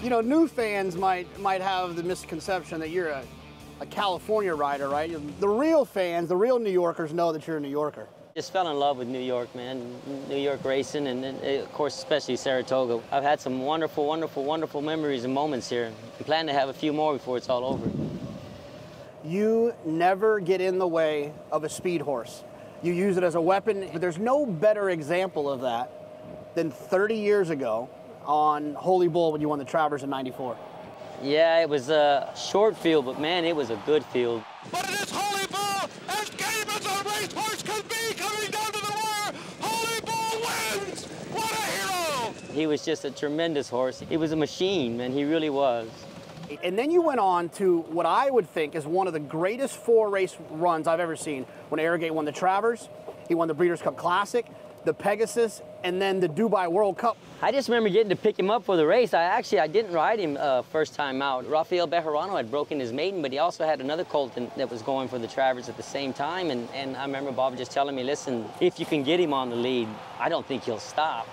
You know, new fans might have the misconception that you're a California rider, right? The real fans, the real New Yorkers know that you're a New Yorker. Just fell in love with New York, man. New York racing, and of course, especially Saratoga. I've had some wonderful, wonderful, wonderful memories and moments here. I plan to have a few more before it's all over. You never get in the way of a speed horse. You use it as a weapon. There's no better example of that than 30 years ago on Holy Bull when you won the Travers in '94. Yeah, it was a short field, but man, it was a good field. But it is Holy Bull, as game as a racehorse could be, coming down to the wire. Holy Bull wins! What a hero! He was just a tremendous horse. He was a machine, man, he really was. And then you went on to what I would think is one of the greatest 4-race runs I've ever seen. When Arrogate won the Travers, he won the Breeders' Cup Classic, the Pegasus, and then the Dubai World Cup. I just remember getting to pick him up for the race. I didn't ride him first time out. Rafael Bejarano had broken his maiden, but he also had another colt that was going for the Travers at the same time. And I remember Bob just telling me, listen, if you can get him on the lead, I don't think he'll stop.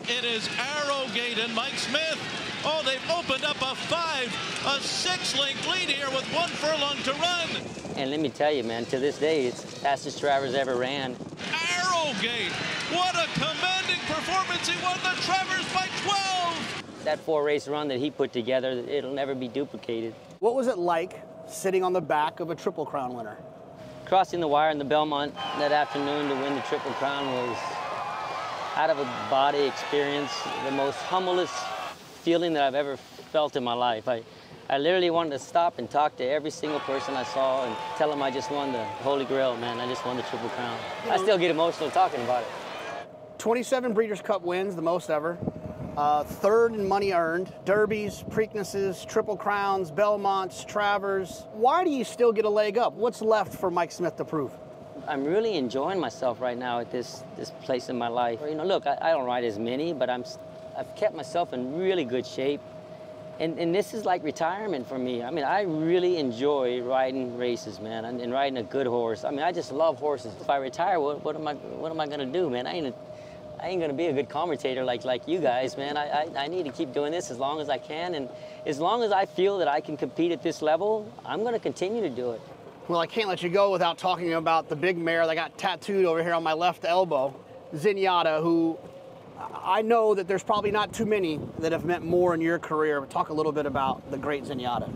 It is Arrogate and Mike Smith. Oh, they've opened up a 6-length lead here with 1 furlong to run. And let me tell you, man, to this day, it's the fastest Travers ever ran. Arrogate, what a commanding performance. He won the Travers by 12. That 4-race run that he put together, it'll never be duplicated. What was it like sitting on the back of a Triple Crown winner? Crossing the wire in the Belmont that afternoon to win the Triple Crown was out-of-a-body experience, the most humblest feeling that I've ever felt in my life. I literally wanted to stop and talk to every single person I saw and tell them I just won the Holy Grail, man. I just won the Triple Crown. I still get emotional talking about it. 27 Breeders' Cup wins, the most ever. 3rd in money earned. Derbies, Preaknesses, Triple Crowns, Belmonts, Travers. Why do you still get a leg up? What's left for Mike Smith to prove? I'm really enjoying myself right now at this place in my life. You know, look, I don't ride as many, but I've kept myself in really good shape. And this is like retirement for me. I mean, I really enjoy riding races, man, and riding a good horse. I mean, I just love horses. If I retire, what am I gonna do, man? I ain't gonna be a good commentator like you guys, man. I need to keep doing this as long as I can, and as long as I feel that I can compete at this level, I'm gonna continue to do it. Well, I can't let you go without talking about the big mare that got tattooed over here on my left elbow, Zenyatta, who I know that there's probably not too many that have meant more in your career. Talk a little bit about the great Zenyatta.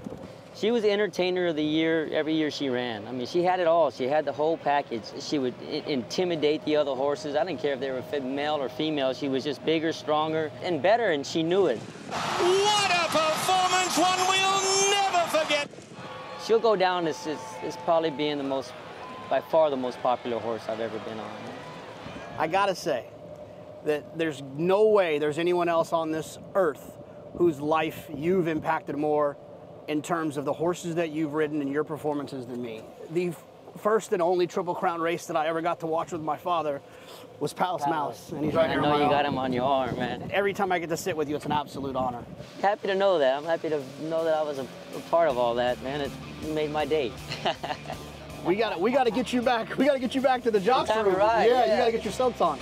She was Entertainer of the Year every year she ran. I mean, she had it all. She had the whole package. She would intimidate the other horses. I didn't care if they were male or female. She was just bigger, stronger, and better, and she knew it. What a performance, one we'll never forget. She'll go down as probably being by far the most popular horse I've ever been on. I gotta say that there's no way there's anyone else on this earth whose life you've impacted more in terms of the horses that you've ridden and your performances than me. The first and only Triple Crown race that I ever got to watch with my father was Palace Mouse. And he's right here. I know you got him on your arm, man. Every time I get to sit with you, it's an absolute honor. Happy to know that. I'm happy to know that I was a part of all that, man. It made my day. We gotta get you back. We gotta get you back to the Jockey. Time to ride. Yeah, you gotta get your silks on.